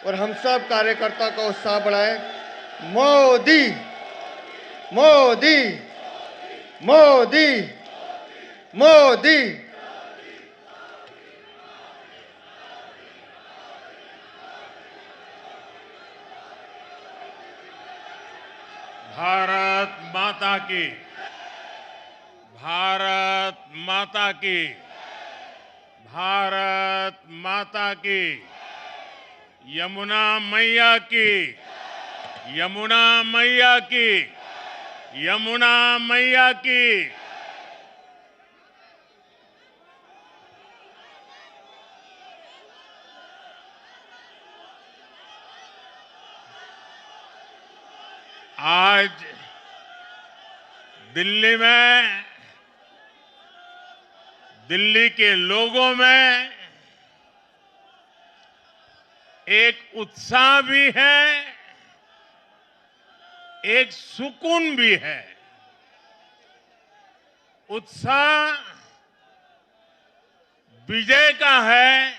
और हम सब कार्यकर्ता का उत्साह बढ़ाएं। मोदी मोदी मोदी मोदी। भारत माता की, भारत माता की, भारत माता की, यमुना मैया की, यमुना मैया की, यमुना मैया की। आज दिल्ली में, दिल्ली के लोगों में एक उत्साह भी है, एक सुकून भी है। उत्साह विजय का है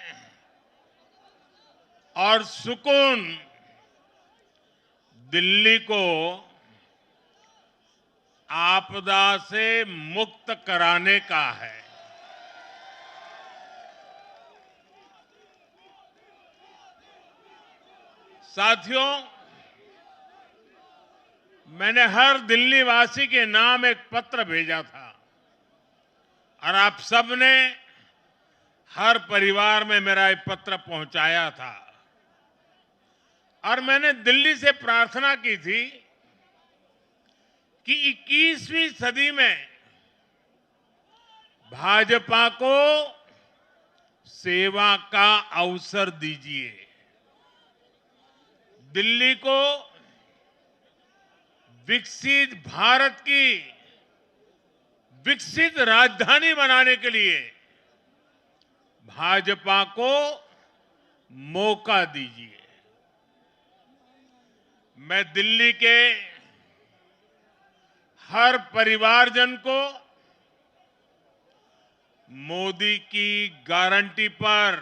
और सुकून दिल्ली को आपदा से मुक्त कराने का है। साथियों, मैंने हर दिल्ली वासी के नाम एक पत्र भेजा था और आप सबने हर परिवार में मेरा एक पत्र पहुंचाया था और मैंने दिल्ली से प्रार्थना की थी कि 21वीं सदी में भाजपा को सेवा का अवसर दीजिए, दिल्ली को विकसित भारत की विकसित राजधानी बनाने के लिए भाजपा को मौका दीजिए। मैं दिल्ली के हर परिवारजन को मोदी की गारंटी पर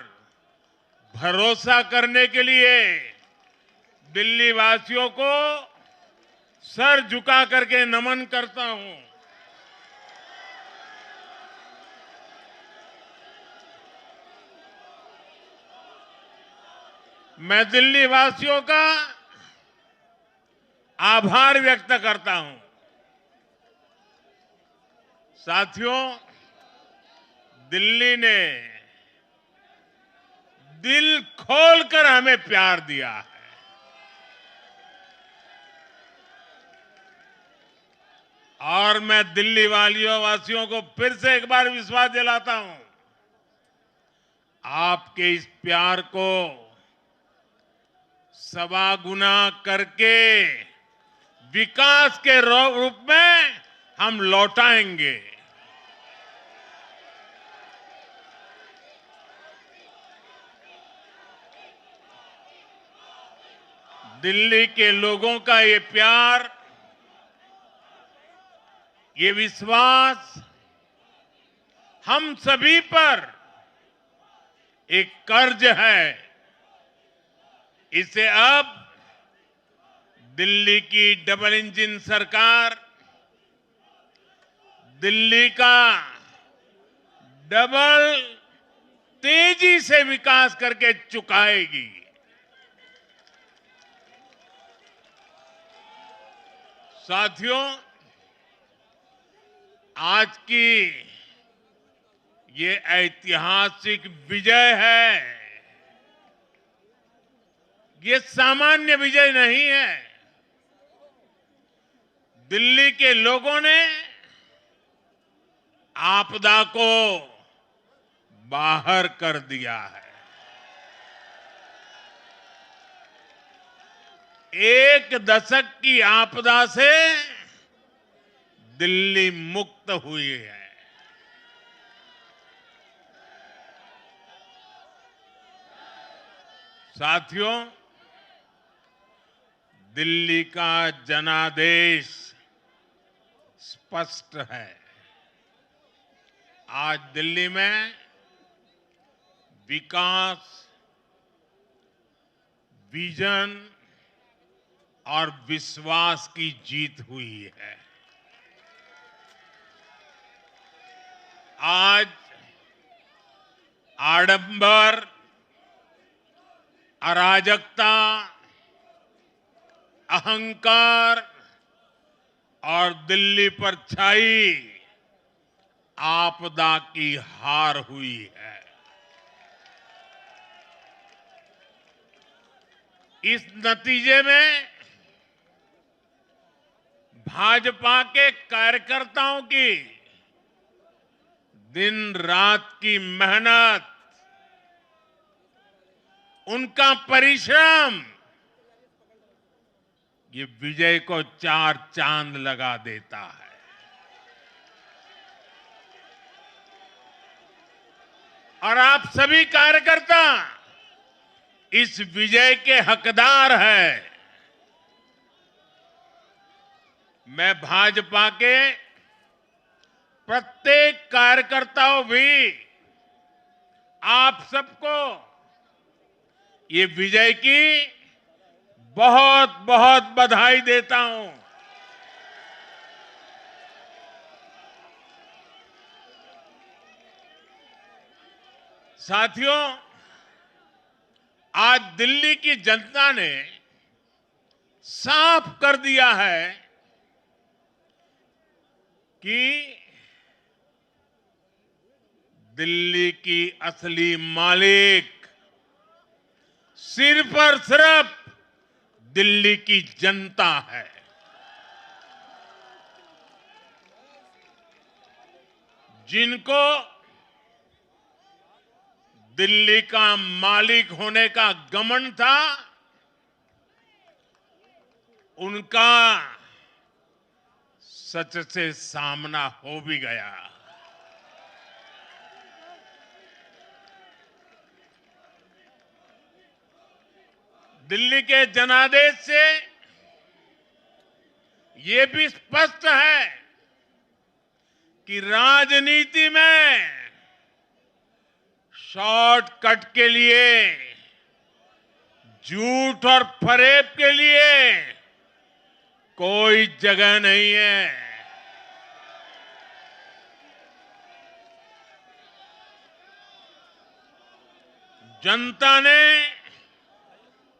भरोसा करने के लिए दिल्ली वासियों को सर झुका करके नमन करता हूं। मैं दिल्ली वासियों का आभार व्यक्त करता हूं। साथियों, दिल्ली ने दिल खोलकर हमें प्यार दिया है। और मैं दिल्ली वासियों को फिर से एक बार विश्वास दिलाता हूं, आपके इस प्यार को सवा गुना करके विकास के रूप में हम लौटाएंगे। दिल्ली के लोगों का ये प्यार, ये विश्वास हम सभी पर एक कर्ज है। इसे अब दिल्ली की डबल इंजन सरकार, दिल्ली का डबल तेजी से विकास करके चुकाएगी। साथियों, आज की ये ऐतिहासिक विजय है, ये सामान्य विजय नहीं है। दिल्ली के लोगों ने आपदा को बाहर कर दिया है। एक दशक की आपदा से दिल्ली मुक्त हुई है। साथियों, दिल्ली का जनादेश स्पष्ट है। आज दिल्ली में विकास, विजन और विश्वास की जीत हुई है। आज आडंबर, अराजकता, अहंकार और दिल्ली पर छाई आपदा की हार हुई है। इस नतीजे में भाजपा के कार्यकर्ताओं की दिन रात की मेहनत, उनका परिश्रम, ये विजय को चार चांद लगा देता है। और आप सभी कार्यकर्ता इस विजय के हकदार हैं। मैं भाजपा के प्रत्येक कार्यकर्ताओं भी आप सबको ये विजय की बहुत बहुत बधाई देता हूं। साथियों, आज दिल्ली की जनता ने साफ कर दिया है कि दिल्ली की असली मालिक सिर्फ और सिर्फ दिल्ली की जनता है। जिनको दिल्ली का मालिक होने का घमंड था, उनका सच से सामना हो भी गया। दिल्ली के जनादेश से ये भी स्पष्ट है कि राजनीति में शॉर्टकट के लिए, झूठ और फरेब के लिए कोई जगह नहीं है। जनता ने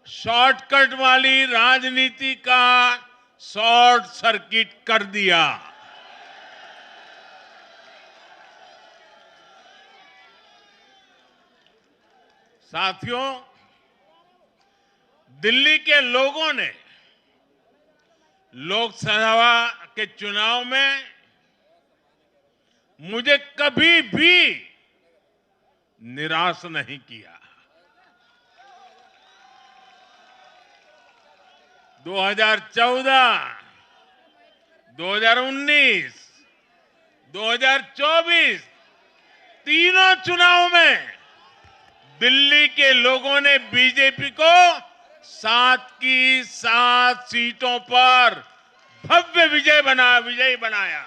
शॉर्टकट वाली राजनीति का शॉर्ट सर्किट कर दिया। साथियों, दिल्ली के लोगों ने लोकसभा के चुनाव में मुझे कभी भी निराश नहीं किया। 2014, 2019, 2024 तीनों चुनाव में दिल्ली के लोगों ने बीजेपी को 7 की 7 सीटों पर भव्य विजयी बनाया।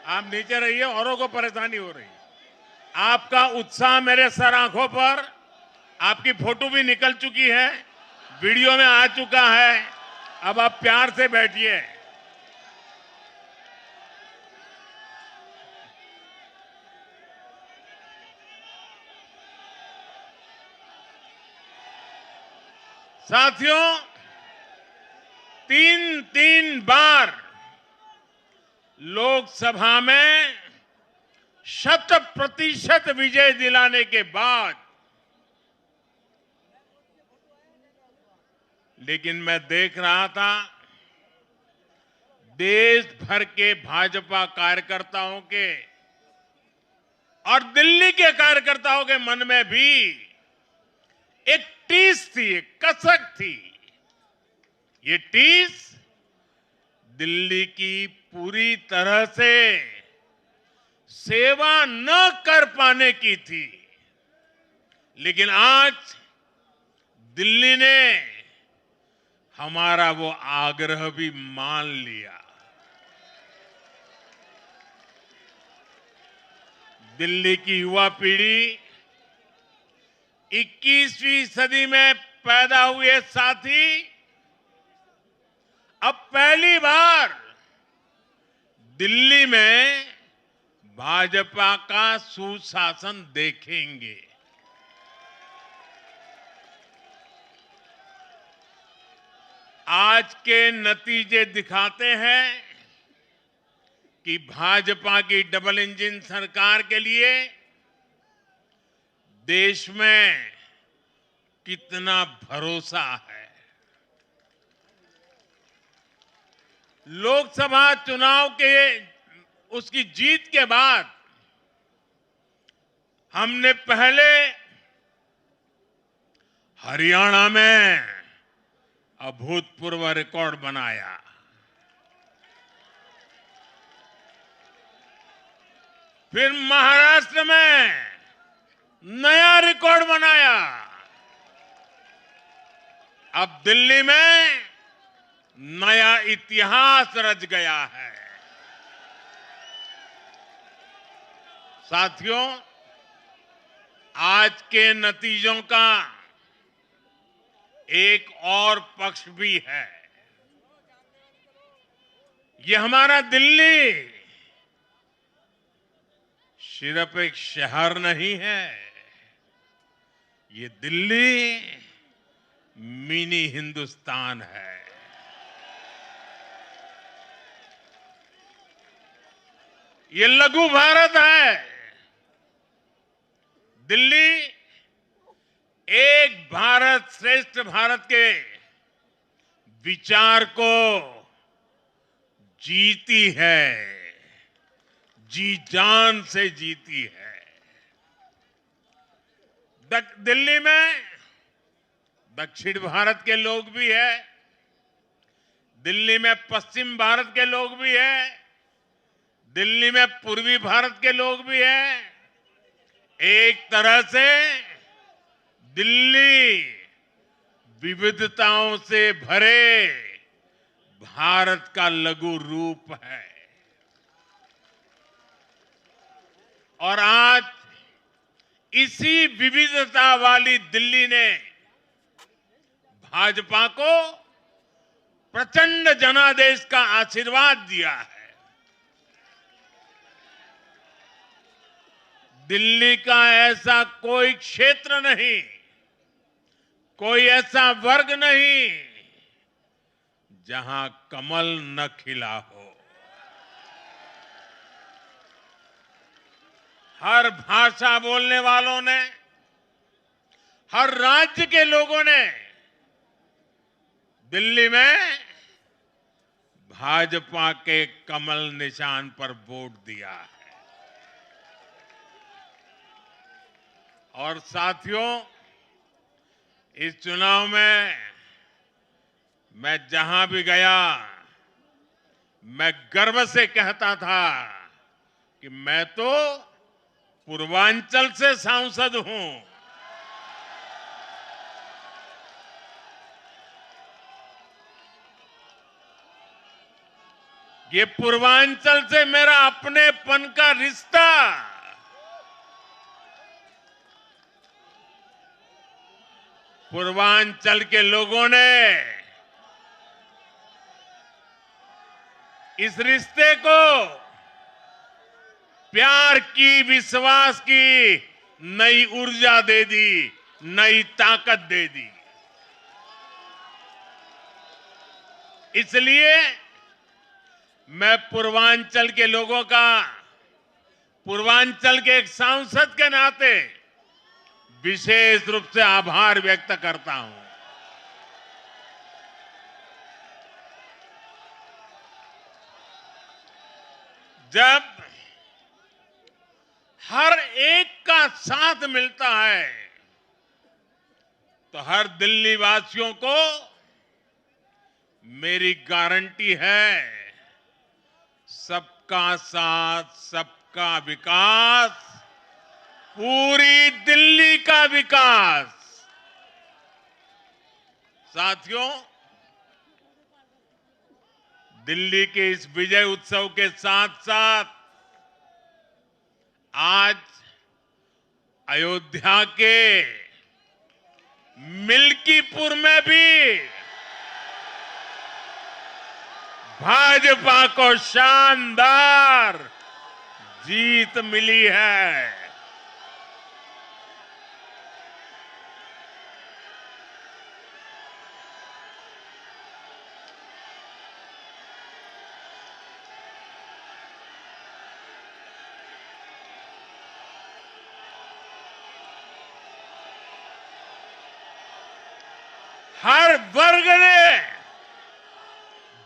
आप नीचे रहिए, औरों को परेशानी हो रही है। आपका उत्साह मेरे सर आंखों पर, आपकी फोटो भी निकल चुकी है, वीडियो में आ चुका है। अब आप प्यार से बैठिए। साथियों, 3 बार लोकसभा में 100% विजय दिलाने के बाद, लेकिन मैं देख रहा था देश भर के भाजपा कार्यकर्ताओं के और दिल्ली के कार्यकर्ताओं के मन में भी एक टीस थी, एक कसक थी। ये टीस दिल्ली की पूरी तरह से सेवा न कर पाने की थी, लेकिन आज दिल्ली ने हमारा वो आग्रह भी मान लिया। दिल्ली की युवा पीढ़ी 21वीं सदी में पैदा हुए साथी अब पहली बार दिल्ली में भाजपा का सुशासन देखेंगे। आज के नतीजे दिखाते हैं कि भाजपा की डबल इंजन सरकार के लिए देश में कितना भरोसा है। लोकसभा चुनाव के उसकी जीत के बाद हमने पहले हरियाणा में अभूतपूर्व रिकॉर्ड बनाया, फिर महाराष्ट्र में नया रिकॉर्ड बनाया, अब दिल्ली में नया इतिहास रच गया है। साथियों, आज के नतीजों का एक और पक्ष भी है। ये हमारा दिल्ली सिर्फ एक शहर नहीं है, ये दिल्ली मिनी हिंदुस्तान है। ये लघु भारत है। दिल्ली एक भारत श्रेष्ठ भारत के विचार को जीती है, जी जान से जीती है। दिल्ली में दक्षिण भारत के लोग भी हैं, दिल्ली में पश्चिम भारत के लोग भी हैं, दिल्ली में पूर्वी भारत के लोग भी हैं। एक तरह से दिल्ली विविधताओं से भरे भारत का लघु रूप है। और आज इसी विविधता वाली दिल्ली ने भाजपा को प्रचंड जनादेश का आशीर्वाद दिया है। दिल्ली का ऐसा कोई क्षेत्र नहीं, कोई ऐसा वर्ग नहीं जहां कमल न खिला हो। हर भाषा बोलने वालों ने, हर राज्य के लोगों ने दिल्ली में भाजपा के कमल निशान पर वोट दिया है। और साथियों, इस चुनाव में मैं जहां भी गया, मैं गर्व से कहता था कि मैं तो पूर्वांचल से सांसद हूं। ये पूर्वांचल से मेरा अपनेपन का रिश्ता पूर्वांचल के लोगों ने इस रिश्ते को प्यार की, विश्वास की नई ऊर्जा दे दी, नई ताकत दे दी। इसलिए मैं पूर्वांचल के लोगों का, पूर्वांचल के एक सांसद के नाते विशेष रूप से आभार व्यक्त करता हूं। जब हर एक का साथ मिलता है तो हर दिल्ली वासियों को मेरी गारंटी है, सब सबका साथ सबका विकास, पूरी दिल्ली का विकास। साथियों, दिल्ली के इस विजय उत्सव के साथ साथ आज अयोध्या के मिल्कीपुर में भी भाजपा को शानदार जीत मिली है। हर वर्ग ने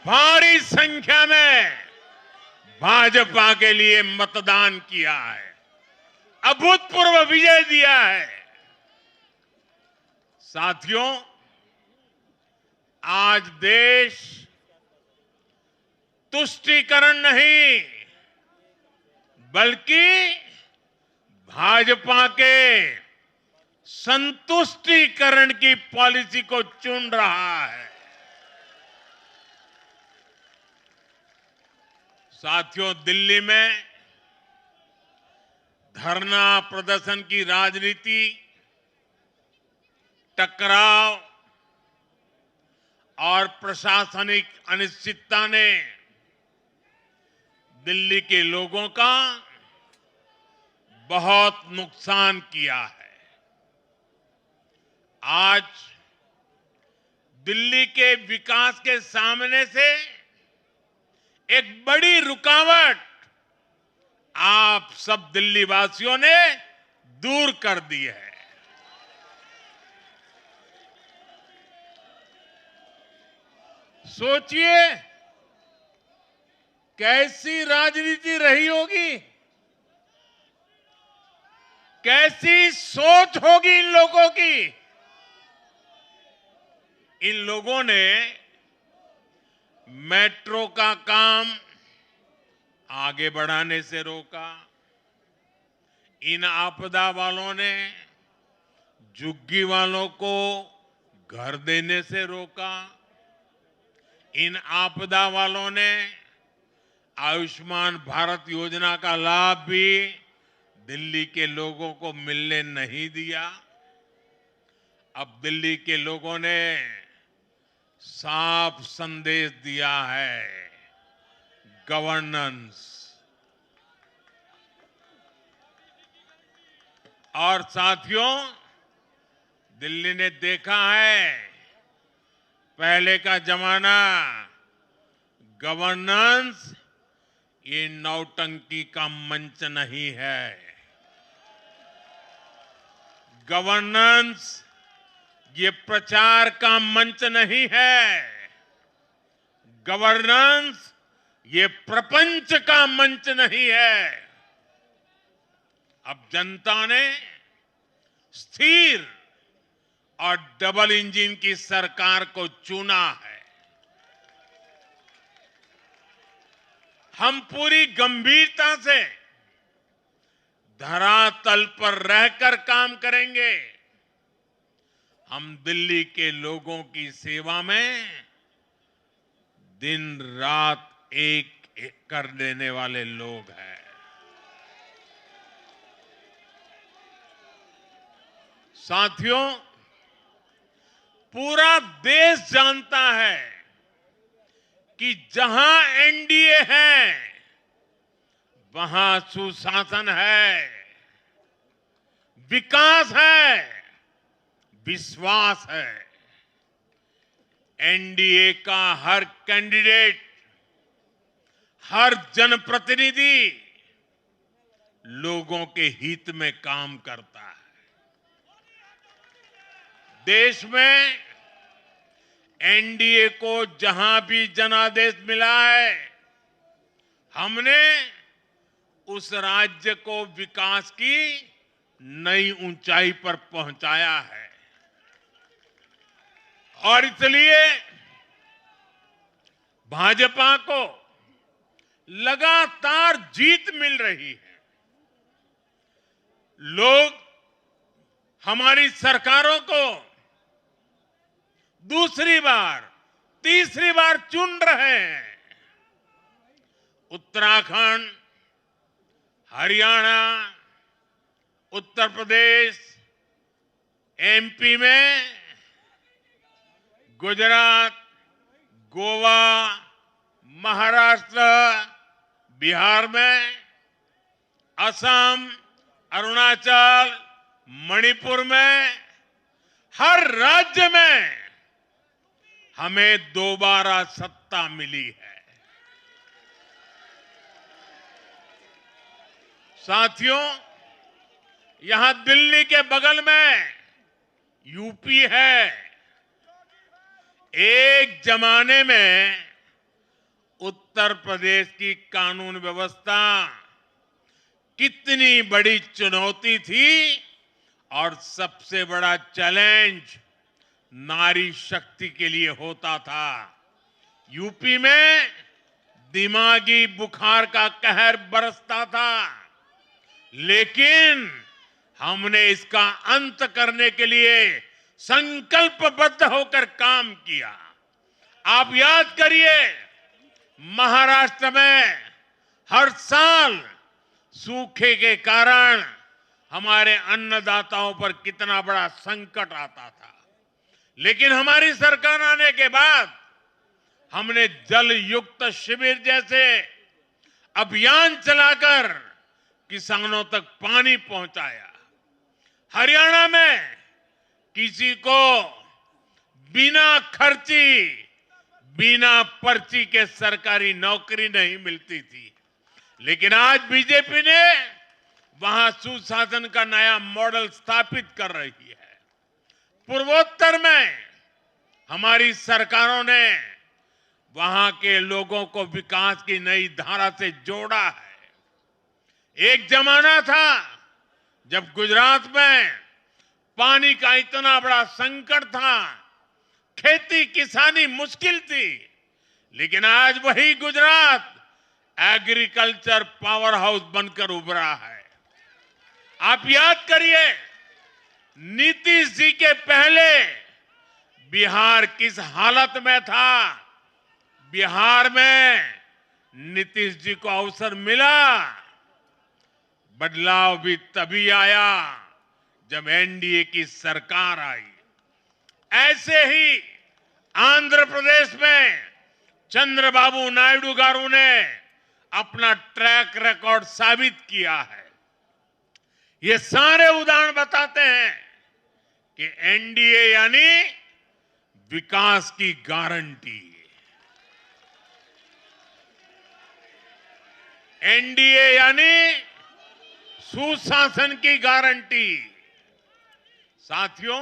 भारी संख्या में भाजपा के लिए मतदान किया है, अभूतपूर्व विजय दिया है। साथियों, आज देश तुष्टीकरण नहीं बल्कि भाजपा के संतुष्टीकरण की पॉलिसी को चुन रहा है। साथियों, दिल्ली में धरना प्रदर्शन की राजनीति, टकराव और प्रशासनिक अनिश्चितता ने दिल्ली के लोगों का बहुत नुकसान किया है। आज दिल्ली के विकास के सामने से एक बड़ी रुकावट आप सब दिल्ली वासियों ने दूर कर दी है। सोचिए कैसी राजनीति रही होगी, कैसी सोच होगी इन लोगों की। इन लोगों ने मेट्रो का काम आगे बढ़ाने से रोका, इन आपदा वालों ने झुग्गी वालों को घर देने से रोका, इन आपदा वालों ने आयुष्मान भारत योजना का लाभ भी दिल्ली के लोगों को मिलने नहीं दिया। अब दिल्ली के लोगों ने साफ संदेश दिया है, गवर्नेंस। और साथियों, दिल्ली ने देखा है पहले का जमाना, गवर्नेंस ये नौटंकी का मंच नहीं है। गवर्नेंस ये प्रचार का मंच नहीं है। गवर्नेंस ये प्रपंच का मंच नहीं है। अब जनता ने स्थिर और डबल इंजन की सरकार को चुना है। हम पूरी गंभीरता से धरातल पर रहकर काम करेंगे। हम दिल्ली के लोगों की सेवा में दिन रात एक कर देने वाले लोग हैं। साथियों, पूरा देश जानता है कि जहां एनडीए है वहां सुशासन है, विकास है, विश्वास है। एनडीए का हर कैंडिडेट, हर जनप्रतिनिधि लोगों के हित में काम करता है। देश में एनडीए को जहां भी जनादेश मिला है, हमने उस राज्य को विकास की नई ऊंचाई पर पहुंचाया है। और इसलिए भाजपा को लगातार जीत मिल रही है। लोग हमारी सरकारों को दूसरी बार, तीसरी बार चुन रहे हैं। उत्तराखंड, हरियाणा, उत्तर प्रदेश, एमपी में, गुजरात, गोवा, महाराष्ट्र, बिहार में, असम, अरुणाचल, मणिपुर में, हर राज्य में हमें दोबारा सत्ता मिली है। साथियों, यहां दिल्ली के बगल में यूपी है। एक जमाने में उत्तर प्रदेश की कानून व्यवस्था कितनी बड़ी चुनौती थी और सबसे बड़ा चैलेंज नारी शक्ति के लिए होता था। यूपी में दिमागी बुखार का कहर बरसता था, लेकिन हमने इसका अंत करने के लिए संकल्पबद्ध होकर काम किया। आप याद करिए, महाराष्ट्र में हर साल सूखे के कारण हमारे अन्नदाताओं पर कितना बड़ा संकट आता था, लेकिन हमारी सरकार आने के बाद हमने जल युक्त शिविर जैसे अभियान चलाकर किसानों तक पानी पहुंचाया। हरियाणा में किसी को बिना खर्ची, बिना पर्ची के सरकारी नौकरी नहीं मिलती थी, लेकिन आज बीजेपी ने वहां सुशासन का नया मॉडल स्थापित कर रही है। पूर्वोत्तर में हमारी सरकारों ने वहां के लोगों को विकास की नई धारा से जोड़ा है। एक जमाना था जब गुजरात में पानी का इतना बड़ा संकट था, खेती किसानी मुश्किल थी, लेकिन आज वही गुजरात एग्रीकल्चर पावर हाउस बनकर उभरा है। आप याद करिए, नीतीश जी के पहले बिहार किस हालत में था। बिहार में नीतीश जी को अवसर मिला। बदलाव भी तभी आया जब एनडीए की सरकार आई। ऐसे ही आंध्र प्रदेश में चंद्रबाबू नायडू गारू ने अपना ट्रैक रिकॉर्ड साबित किया है। ये सारे उदाहरण बताते हैं कि एनडीए यानी विकास की गारंटी। एनडीए यानी सुशासन की गारंटी। साथियों,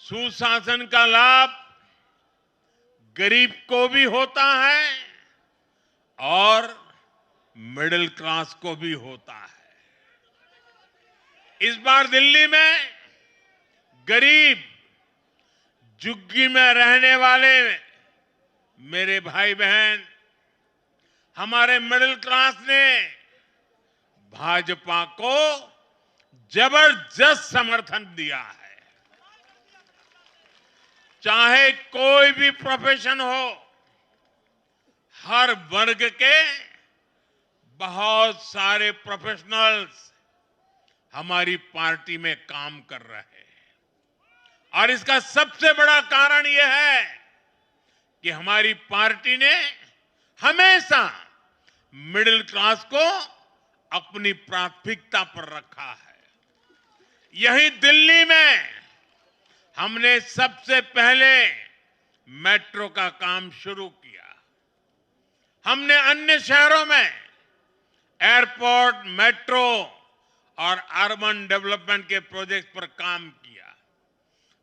सुशासन का लाभ गरीब को भी होता है और मिडिल क्लास को भी होता है। इस बार दिल्ली में गरीब, झुग्गी में रहने वाले मेरे भाई बहन, हमारे मिडिल क्लास ने भाजपा को जबरदस्त समर्थन दिया है। चाहे कोई भी प्रोफेशन हो, हर वर्ग के बहुत सारे प्रोफेशनल्स हमारी पार्टी में काम कर रहे हैं और इसका सबसे बड़ा कारण यह है कि हमारी पार्टी ने हमेशा मिडिल क्लास को अपनी प्राथमिकता पर रखा है। यही दिल्ली में हमने सबसे पहले मेट्रो का काम शुरू किया। हमने अन्य शहरों में एयरपोर्ट, मेट्रो और अर्बन डेवलपमेंट के प्रोजेक्ट पर काम किया।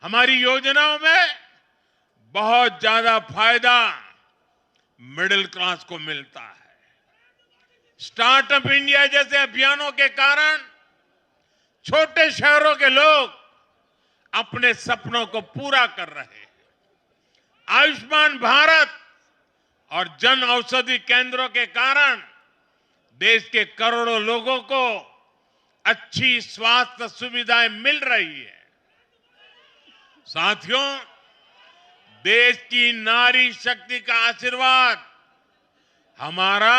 हमारी योजनाओं में बहुत ज्यादा फायदा मिडिल क्लास को मिलता है। स्टार्टअप इंडिया जैसे अभियानों के कारण छोटे शहरों के लोग अपने सपनों को पूरा कर रहे हैं। आयुष्मान भारत और जन औषधि केंद्रों के कारण देश के करोड़ों लोगों को अच्छी स्वास्थ्य सुविधाएं मिल रही है। साथियों, देश की नारी शक्ति का आशीर्वाद हमारा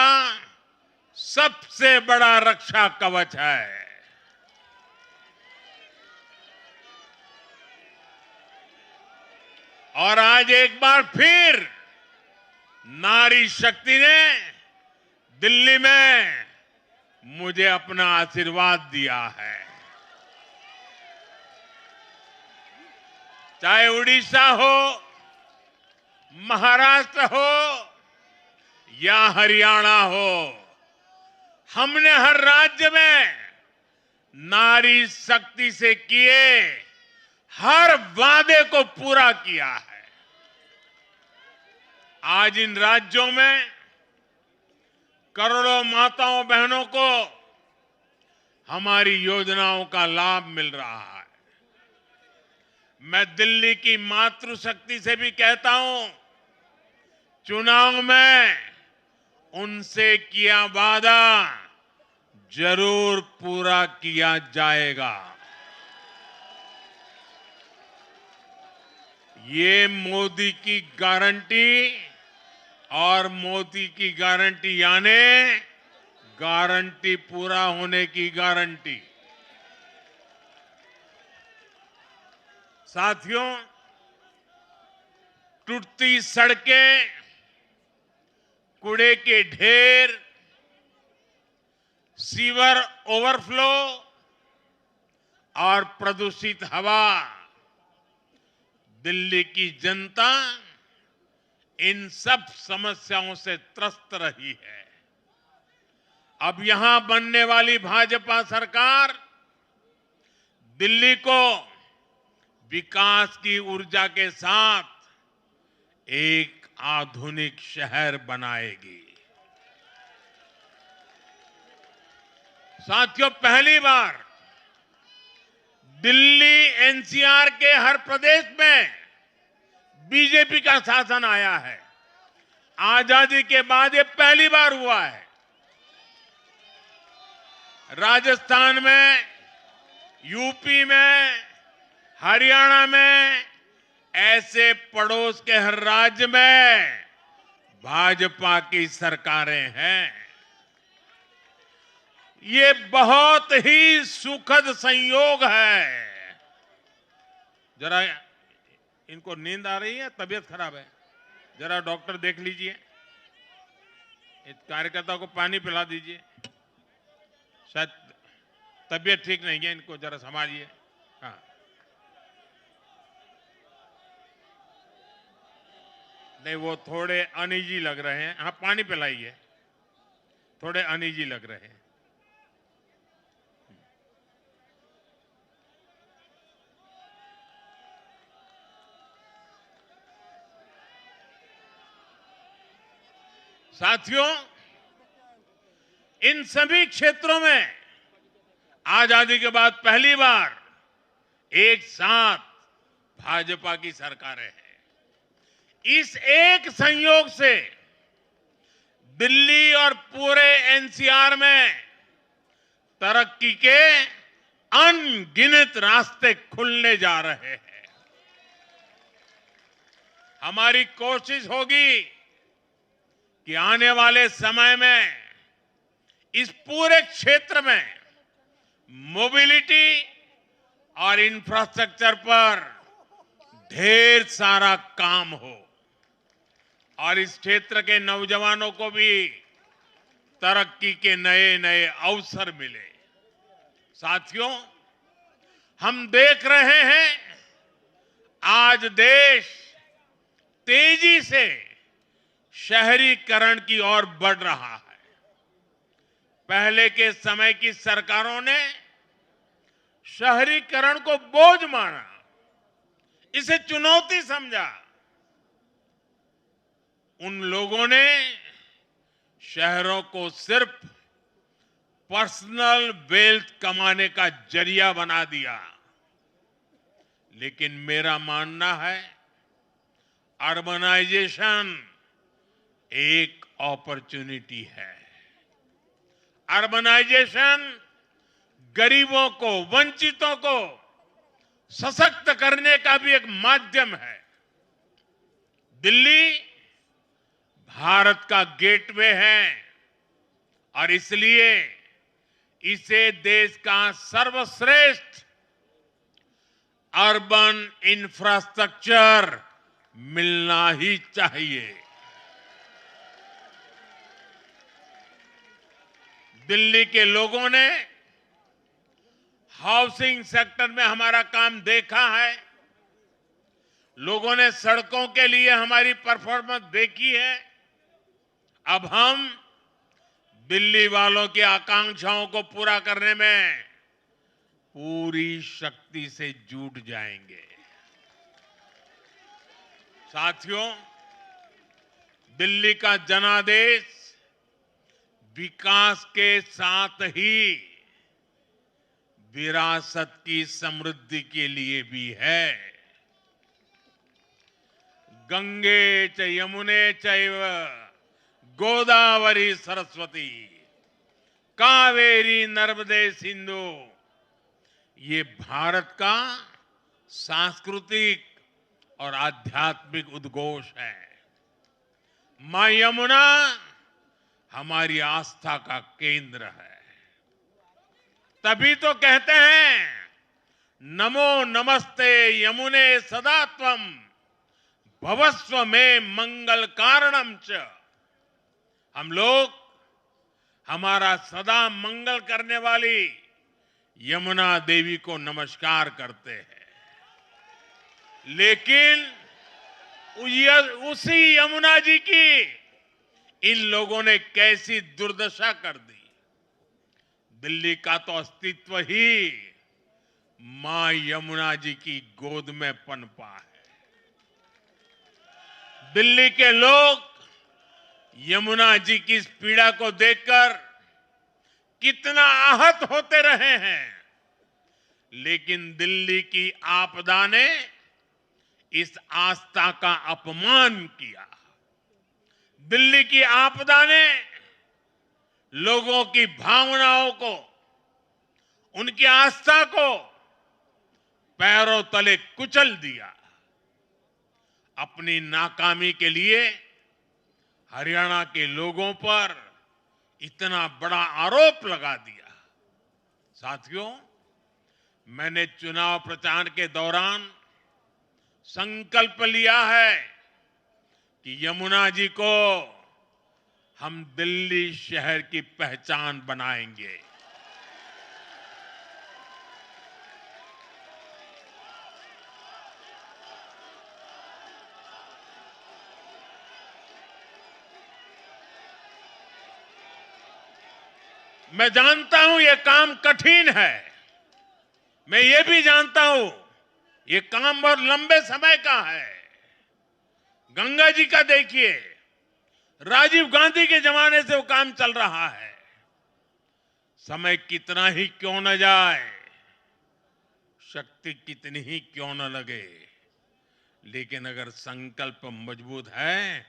सबसे बड़ा रक्षा कवच है। और आज एक बार फिर नारी शक्ति ने दिल्ली में मुझे अपना आशीर्वाद दिया है। चाहे उड़ीसा हो, महाराष्ट्र हो या हरियाणा हो, हमने हर राज्य में नारी शक्ति से किए हर वादे को पूरा किया है। आज इन राज्यों में करोड़ों माताओं बहनों को हमारी योजनाओं का लाभ मिल रहा है। मैं दिल्ली की मातृशक्ति से भी कहता हूं, चुनाव में उनसे किया वादा जरूर पूरा किया जाएगा। ये मोदी की गारंटी और मोदी की गारंटी यानी गारंटी पूरा होने की गारंटी। साथियों, टूटती सड़कें, कूड़े के ढेर, सीवर ओवरफ्लो और प्रदूषित हवा, दिल्ली की जनता इन सब समस्याओं से त्रस्त रही है। अब यहां बनने वाली भाजपा सरकार दिल्ली को विकास की ऊर्जा के साथ एक आधुनिक शहर बनाएगी। साथियों, पहली बार दिल्ली एनसीआर के हर प्रदेश में बीजेपी का शासन आया है। आजादी के बाद ये पहली बार हुआ है। राजस्थान में, यूपी में, हरियाणा में, ऐसे पड़ोस के हर राज्य में भाजपा की सरकारें हैं। ये बहुत ही सुखद संयोग है। जरा इनको नींद आ रही है, तबीयत खराब है, जरा डॉक्टर देख लीजिए। इस कार्यकर्ता को पानी पिला दीजिए, शायद तबीयत ठीक नहीं है, इनको जरा संभालिए। हाँ, नहीं वो थोड़े अनईजी लग रहे हैं। हाँ, पानी पिलाइए, थोड़े अनईजी लग रहे हैं। साथियों, इन सभी क्षेत्रों में आजादी के बाद पहली बार एक साथ भाजपा की सरकारें हैं। इस एक संयोग से दिल्ली और पूरे एनसीआर में तरक्की के अनगिनत रास्ते खुलने जा रहे हैं। हमारी कोशिश होगी कि आने वाले समय में इस पूरे क्षेत्र में मोबिलिटी और इंफ्रास्ट्रक्चर पर ढेर सारा काम हो और इस क्षेत्र के नौजवानों को भी तरक्की के नए नए अवसर मिले। साथियों, हम देख रहे हैं आज देश तेजी से शहरीकरण की ओर बढ़ रहा है। पहले के समय की सरकारों ने शहरीकरण को बोझ माना, इसे चुनौती समझा। उन लोगों ने शहरों को सिर्फ पर्सनल वेल्थ कमाने का जरिया बना दिया। लेकिन मेरा मानना है, अर्बनाइजेशन एक अपॉर्चुनिटी है। अर्बनाइजेशन गरीबों को, वंचितों को सशक्त करने का भी एक माध्यम है। दिल्ली भारत का गेटवे है और इसलिए इसे देश का सर्वश्रेष्ठ अर्बन इंफ्रास्ट्रक्चर मिलना ही चाहिए। दिल्ली के लोगों ने हाउसिंग सेक्टर में हमारा काम देखा है। लोगों ने सड़कों के लिए हमारी परफॉर्मेंस देखी है। अब हम दिल्ली वालों की आकांक्षाओं को पूरा करने में पूरी शक्ति से जुट जाएंगे। साथियों, दिल्ली का जनादेश विकास के साथ ही विरासत की समृद्धि के लिए भी है। गंगे च यमुने चैव गोदावरी सरस्वती कावेरी नर्मदे सिंधु, ये भारत का सांस्कृतिक और आध्यात्मिक उद्घोष है। मां यमुना हमारी आस्था का केंद्र है। तभी तो कहते हैं नमो नमस्ते यमुने सदा त्वम भवस्व में मंगल कारणम च। हम लोग हमारा सदा मंगल करने वाली यमुना देवी को नमस्कार करते हैं। लेकिन उसी यमुना जी की इन लोगों ने कैसी दुर्दशा कर दी। दिल्ली का तो अस्तित्व ही मां यमुना जी की गोद में पनपा है। दिल्ली के लोग यमुना जी की इस पीड़ा को देखकर कितना आहत होते रहे हैं, लेकिन दिल्ली की आपदा ने इस आस्था का अपमान किया। दिल्ली की आपदा ने लोगों की भावनाओं को, उनकी आस्था को पैरों तले कुचल दिया। अपनी नाकामी के लिए हरियाणा के लोगों पर इतना बड़ा आरोप लगा दिया। साथियों, मैंने चुनाव प्रचार के दौरान संकल्प लिया है कि यमुना जी को हम दिल्ली शहर की पहचान बनाएंगे। मैं जानता हूं यह काम कठिन है। मैं ये भी जानता हूं ये काम बहुत लंबे समय का है। गंगा जी का देखिए, राजीव गांधी के जमाने से वो काम चल रहा है। समय कितना ही क्यों न जाए, शक्ति कितनी ही क्यों न लगे, लेकिन अगर संकल्प मजबूत है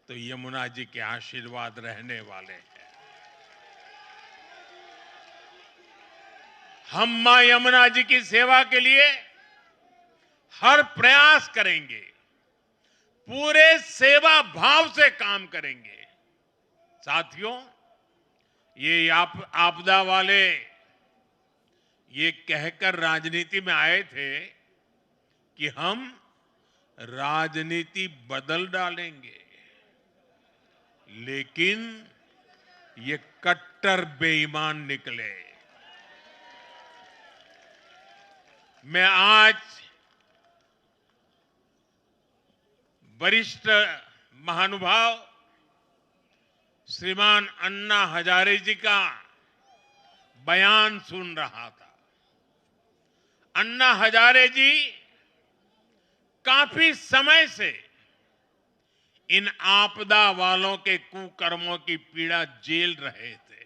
तो यमुना जी के आशीर्वाद रहने वाले हैं। हम मां यमुना जी की सेवा के लिए हर प्रयास करेंगे, पूरे सेवा भाव से काम करेंगे। साथियों, ये आपदा वाले ये कहकर राजनीति में आए थे कि हम राजनीति बदल डालेंगे, लेकिन ये कट्टर बेईमान निकले। मैं आज वरिष्ठ महानुभाव श्रीमान अन्ना हजारे जी का बयान सुन रहा था। अन्ना हजारे जी काफी समय से इन आपदा वालों के कुकर्मों की पीड़ा झेल रहे थे।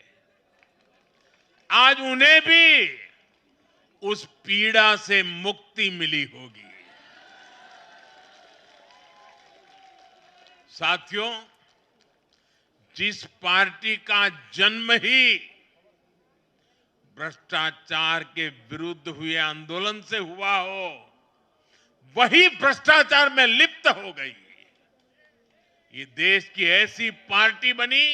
आज उन्हें भी उस पीड़ा से मुक्ति मिली होगी। साथियों, जिस पार्टी का जन्म ही भ्रष्टाचार के विरुद्ध हुए आंदोलन से हुआ हो, वही भ्रष्टाचार में लिप्त हो गई। ये देश की ऐसी पार्टी बनी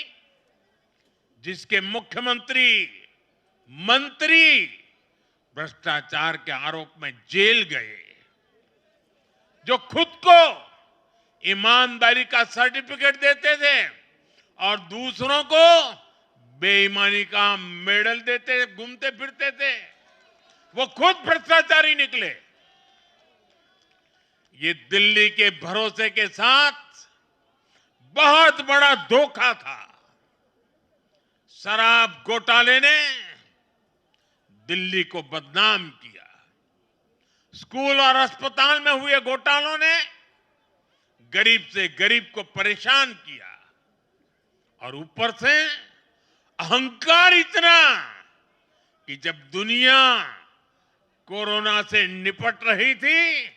जिसके मुख्यमंत्री, मंत्री भ्रष्टाचार के आरोप में जेल गए, जो खुद को ईमानदारी का सर्टिफिकेट देते थे और दूसरों को बेईमानी का मेडल देते, घूमते फिरते थे, वो खुद भ्रष्टाचारी निकले। ये दिल्ली के भरोसे के साथ बहुत बड़ा धोखा था। शराब घोटाले ने दिल्ली को बदनाम किया। स्कूल और अस्पताल में हुए घोटालों ने गरीब से गरीब को परेशान किया और ऊपर से अहंकार इतना कि जब दुनिया कोरोना से निपट रही थी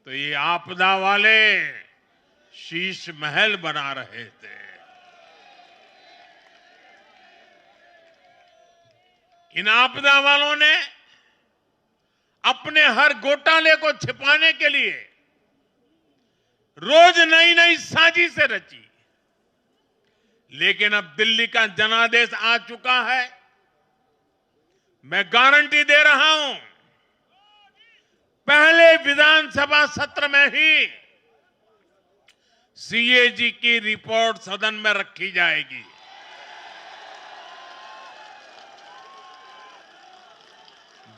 तो ये आपदा वाले शीश महल बना रहे थे। इन आपदा वालों ने अपने हर घोटाले को छिपाने के लिए रोज नई नई साजिशें रची। लेकिन अब दिल्ली का जनादेश आ चुका है। मैं गारंटी दे रहा हूं, पहले विधानसभा सत्र में ही सीएजी की रिपोर्ट सदन में रखी जाएगी।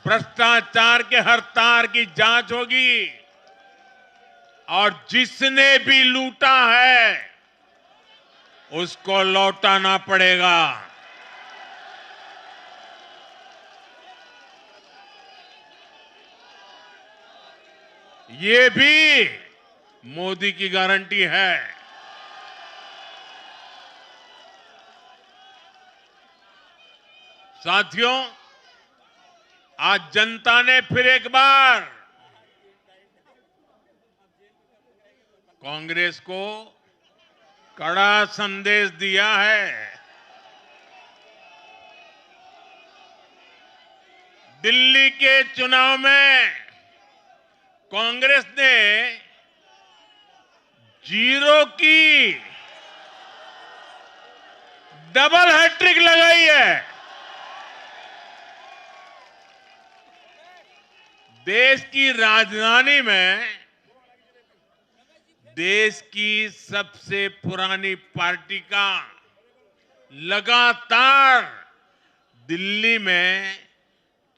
भ्रष्टाचार के हर तार की जांच होगी और जिसने भी लूटा है उसको लौटाना पड़ेगा। ये भी मोदी की गारंटी है। साथियों, आज जनता ने फिर एक बार कांग्रेस को कड़ा संदेश दिया है। दिल्ली के चुनाव में कांग्रेस ने 0 की डबल हैट्रिक लगाई है। देश की राजधानी में देश की सबसे पुरानी पार्टी का लगातार दिल्ली में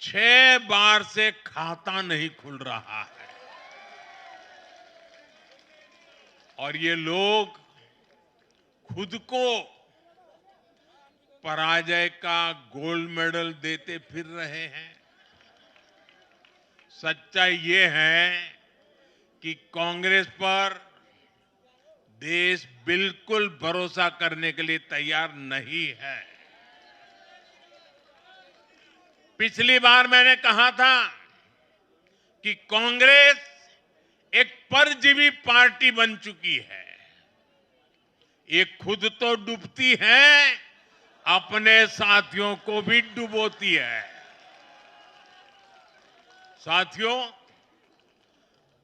6 बार से खाता नहीं खुल रहा है और ये लोग खुद को पराजय का गोल्ड मेडल देते फिर रहे हैं। सच्चाई ये है कि कांग्रेस पर देश बिल्कुल भरोसा करने के लिए तैयार नहीं है। पिछली बार मैंने कहा था कि कांग्रेस एक परजीवी पार्टी बन चुकी है। ये खुद तो डूबती है, अपने साथियों को भी डुबोती है। साथियों,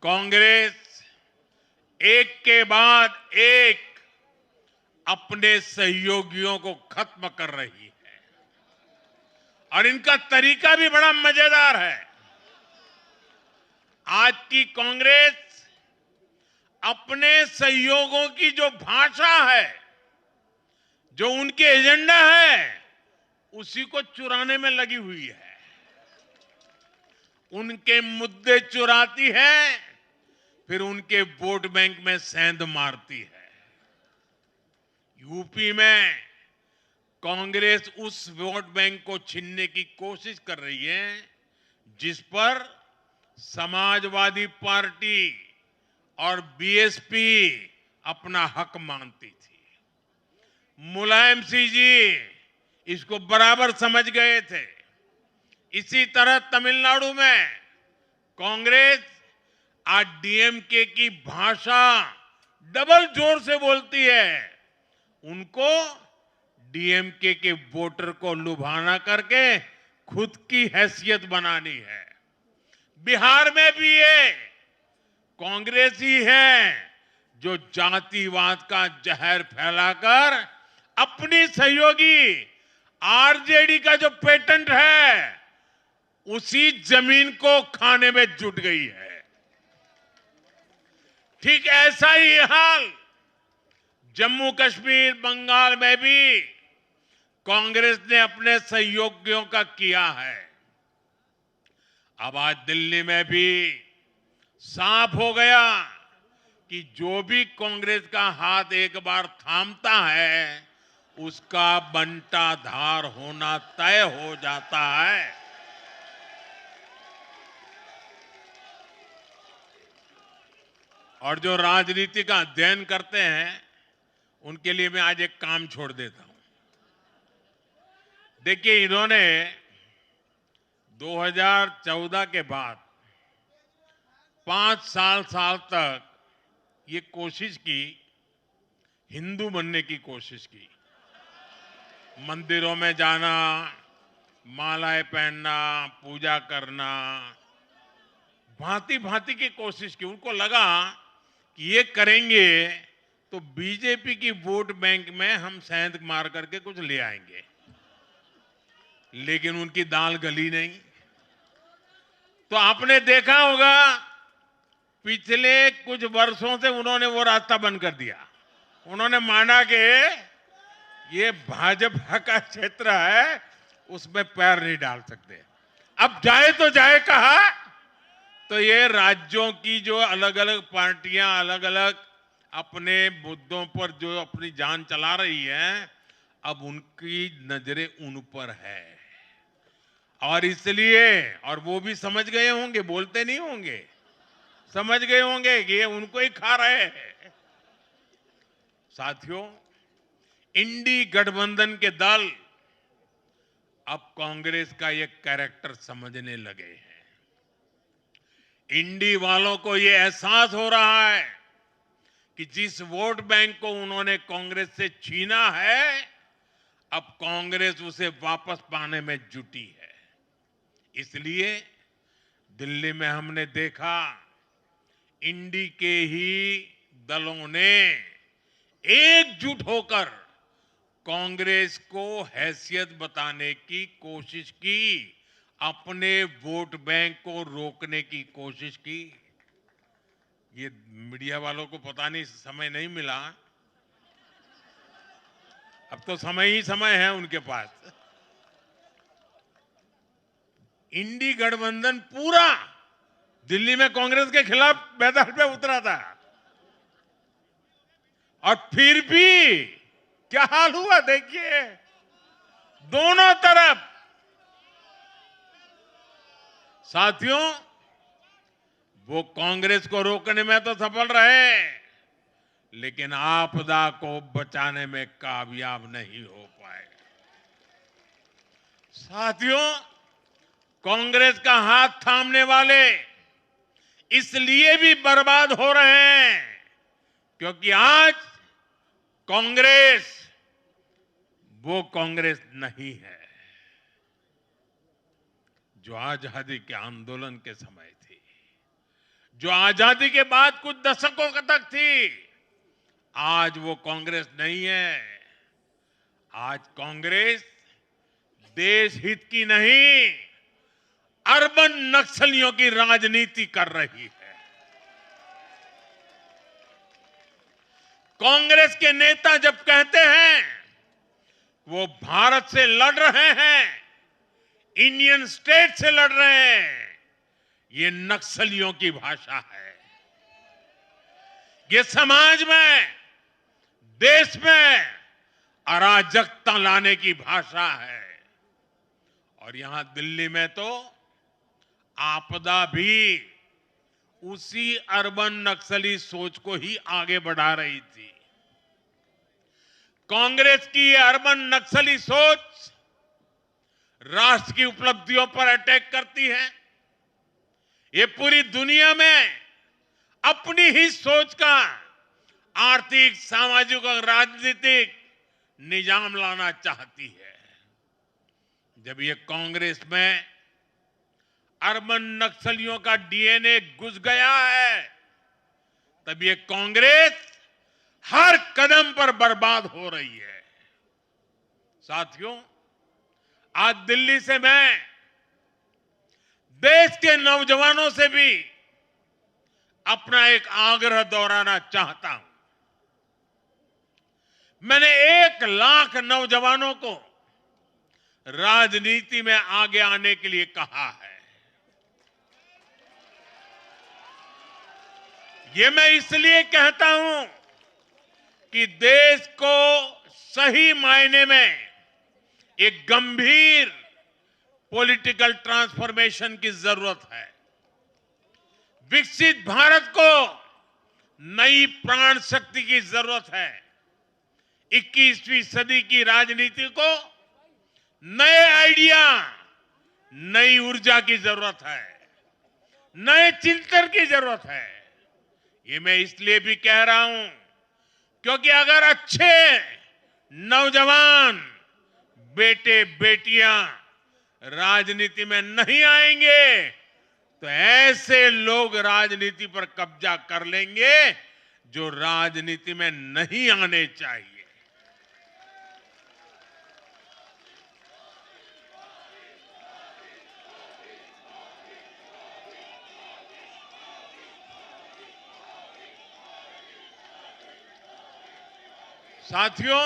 कांग्रेस एक के बाद एक अपने सहयोगियों को खत्म कर रही है और इनका तरीका भी बड़ा मजेदार है। आज की कांग्रेस अपने सहयोगियों की जो भाषा है, जो उनके एजेंडा है, उसी को चुराने में लगी हुई है। उनके मुद्दे चुराती है, फिर उनके वोट बैंक में सेंध मारती है। यूपी में कांग्रेस उस वोट बैंक को छीनने की कोशिश कर रही है जिस पर समाजवादी पार्टी और बीएसपी अपना हक मानती थी। मुलायम सिंह जी इसको बराबर समझ गए थे। इसी तरह तमिलनाडु में कांग्रेस आज डीएमके की भाषा डबल जोर से बोलती है। उनको डीएमके के वोटर को लुभाना करके खुद की हैसियत बनानी है। बिहार में भी ये कांग्रेस ही है जो जातिवाद का जहर फैलाकर अपनी सहयोगी आरजेडी का जो पेटेंट है उसी जमीन को खाने में जुट गई है। ठीक ऐसा ही हाल जम्मू कश्मीर बंगाल में भी कांग्रेस ने अपने सहयोगियों का किया है। अब आज दिल्ली में भी साफ हो गया कि जो भी कांग्रेस का हाथ एक बार थामता है उसका बंटाधार होना तय हो जाता है। और जो राजनीति का अध्ययन करते हैं उनके लिए मैं आज एक काम छोड़ देता हूं। देखिए, इन्होंने 2014 के बाद 5 साल तक ये कोशिश की, हिंदू बनने की कोशिश की, मंदिरों में जाना, मालाएं पहनना, पूजा करना, भांति भांति की कोशिश की। उनको लगा कि ये करेंगे तो बीजेपी की वोट बैंक में हम सेंध मार करके कुछ ले आएंगे, लेकिन उनकी दाल गली नहीं। तो आपने देखा होगा पिछले कुछ वर्षों से उन्होंने वो रास्ता बंद कर दिया। उन्होंने माना कि ये भाजपा का क्षेत्र है, उसमें पैर नहीं डाल सकते। अब जाए तो जाए कहा, तो ये राज्यों की जो अलग अलग पार्टियां अलग अलग अपने मुद्दों पर जो अपनी जान चला रही हैं, अब उनकी नजरें उन पर है। और इसलिए, और वो भी समझ गए होंगे, बोलते नहीं होंगे, समझ गए होंगे कि ये उनको ही खा रहे हैं। साथियों, इंडी गठबंधन के दल अब कांग्रेस का ये कैरेक्टर समझने लगे हैं। इंडी वालों को ये एहसास हो रहा है कि जिस वोट बैंक को उन्होंने कांग्रेस से छीना है, अब कांग्रेस उसे वापस पाने में जुटी है। इसलिए दिल्ली में हमने देखा इंडी के ही दलों ने एकजुट होकर कांग्रेस को हैसियत बताने की कोशिश की, अपने वोट बैंक को रोकने की कोशिश की। ये मीडिया वालों को पता नहीं समय नहीं मिला, अब तो समय ही समय है उनके पास। इंडी गठबंधन पूरा दिल्ली में कांग्रेस के खिलाफ मैदान पे उतरा था, और फिर भी क्या हाल हुआ देखिए, दोनों तरफ। साथियों, वो कांग्रेस को रोकने में तो सफल रहे, लेकिन आपदा को बचाने में कामयाब नहीं हो पाए। साथियों, कांग्रेस का हाथ थामने वाले इसलिए भी बर्बाद हो रहे हैं क्योंकि आज कांग्रेस वो कांग्रेस नहीं है जो आजादी के आंदोलन के समय थी, जो आजादी के बाद कुछ दशकों तक थी। आज वो कांग्रेस नहीं है। आज कांग्रेस देश हित की नहीं, अर्बन नक्सलियों की राजनीति कर रही है। कांग्रेस के नेता जब कहते हैं वो भारत से लड़ रहे हैं, इंडियन स्टेट से लड़ रहे हैं, ये नक्सलियों की भाषा है। ये समाज में, देश में अराजकता लाने की भाषा है। और यहां दिल्ली में तो आपदा भी उसी अर्बन नक्सली सोच को ही आगे बढ़ा रही थी। कांग्रेस की ये अर्बन नक्सली सोच राष्ट्र की उपलब्धियों पर अटैक करती है। ये पूरी दुनिया में अपनी ही सोच का आर्थिक, सामाजिक और राजनीतिक निजाम लाना चाहती है। जब ये कांग्रेस में अर्बन नक्सलियों का डीएनए घुस गया है, तब ये कांग्रेस हर कदम पर बर्बाद हो रही है। साथियों, आज दिल्ली से मैं देश के नौजवानों से भी अपना एक आग्रह दोहराना चाहता हूं। मैंने 1 लाख नौजवानों को राजनीति में आगे आने के लिए कहा है। ये मैं इसलिए कहता हूं कि देश को सही मायने में एक गंभीर पॉलिटिकल ट्रांसफॉर्मेशन की जरूरत है। विकसित भारत को नई प्राण शक्ति की जरूरत है। 21वीं सदी की राजनीति को नए आइडिया, नई ऊर्जा की जरूरत है, नए चिंतन की जरूरत है। ये मैं इसलिए भी कह रहा हूं क्योंकि अगर अच्छे नौजवान बेटे बेटियां राजनीति में नहीं आएंगे तो ऐसे लोग राजनीति पर कब्जा कर लेंगे जो राजनीति में नहीं आने चाहिए। साथियों,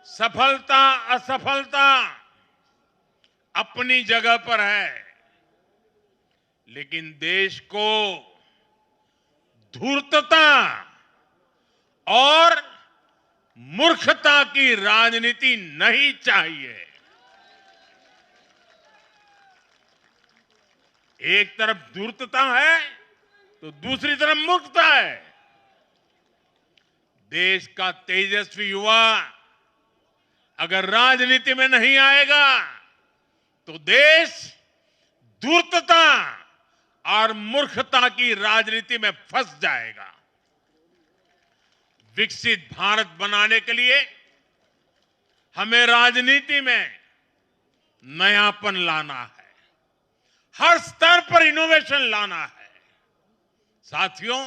सफलता असफलता अपनी जगह पर है, लेकिन देश को धूर्तता और मूर्खता की राजनीति नहीं चाहिए। एक तरफ धूर्तता है तो दूसरी तरफ मूर्खता है। देश का तेजस्वी युवा अगर राजनीति में नहीं आएगा तो देश धूर्तता और मूर्खता की राजनीति में फंस जाएगा। विकसित भारत बनाने के लिए हमें राजनीति में नयापन लाना है, हर स्तर पर इनोवेशन लाना है। साथियों,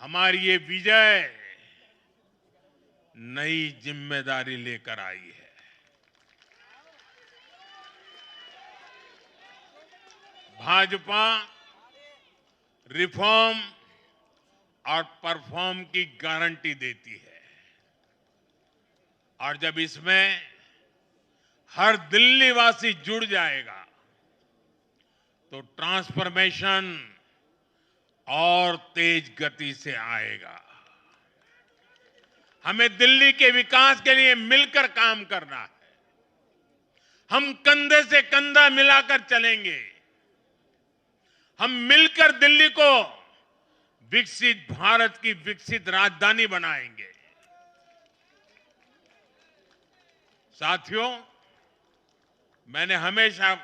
हमारी ये विजय नई जिम्मेदारी लेकर आई है। भाजपा रिफॉर्म और परफॉर्म की गारंटी देती है, और जब इसमें हर दिल्ली वासी जुड़ जाएगा तो ट्रांसफॉर्मेशन और तेज गति से आएगा। हमें दिल्ली के विकास के लिए मिलकर काम करना है। हम कंधे से कंधा मिलाकर चलेंगे। हम मिलकर दिल्ली को विकसित भारत की विकसित राजधानी बनाएंगे। साथियों, मैंने हमेशा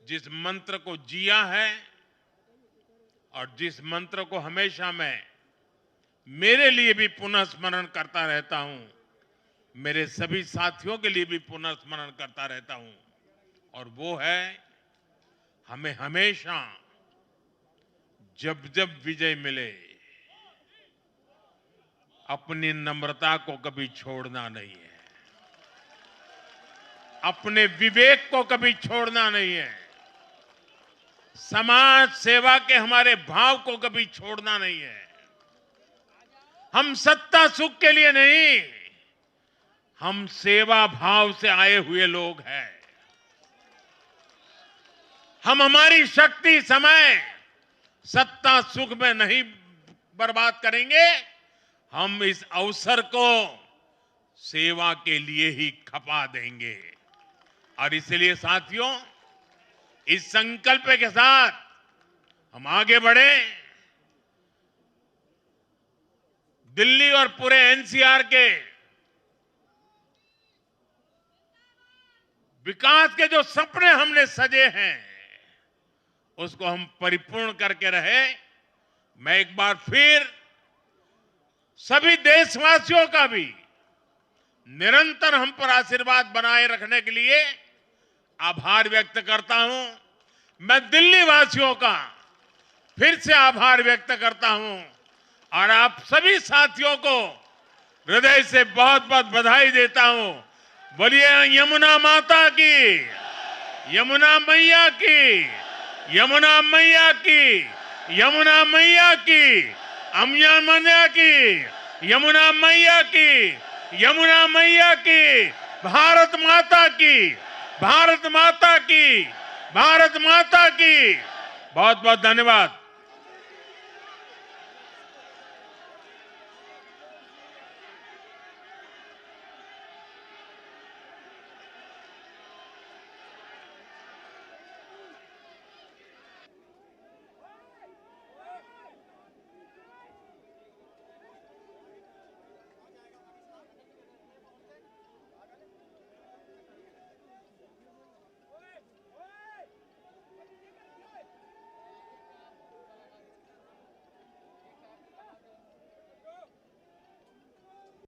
जिस मंत्र को जिया है और जिस मंत्र को हमेशा मैं मेरे लिए भी पुनः स्मरण करता रहता हूं, मेरे सभी साथियों के लिए भी पुनः स्मरण करता रहता हूं, और वो है, हमें हमेशा जब जब विजय मिले अपनी नम्रता को कभी छोड़ना नहीं है, अपने विवेक को कभी छोड़ना नहीं है, समाज सेवा के हमारे भाव को कभी छोड़ना नहीं है। हम सत्ता सुख के लिए नहीं, हम सेवा भाव से आए हुए लोग हैं। हम हमारी शक्ति समय सत्ता सुख में नहीं बर्बाद करेंगे, हम इस अवसर को सेवा के लिए ही खपा देंगे। और इसलिए साथियों, इस संकल्प के साथ हम आगे बढ़े। दिल्ली और पूरे एनसीआर के विकास के जो सपने हमने सजे हैं उसको हम परिपूर्ण करके रहे। मैं एक बार फिर सभी देशवासियों का भी निरंतर हम पर आशीर्वाद बनाए रखने के लिए आभार व्यक्त करता हूं। मैं दिल्ली वासियों का फिर से आभार व्यक्त करता हूं और आप सभी साथियों को हृदय से बहुत बहुत बधाई देता हूं। बोलिए यमुना माता की, यमुना मैया की, यमुना मैया की, यमुना मैया की, अम्या मैया की, यमुना मैया की, यमुना मैया की, भारत माता की, भारत माता की, भारत माता की। बहुत बहुत धन्यवाद।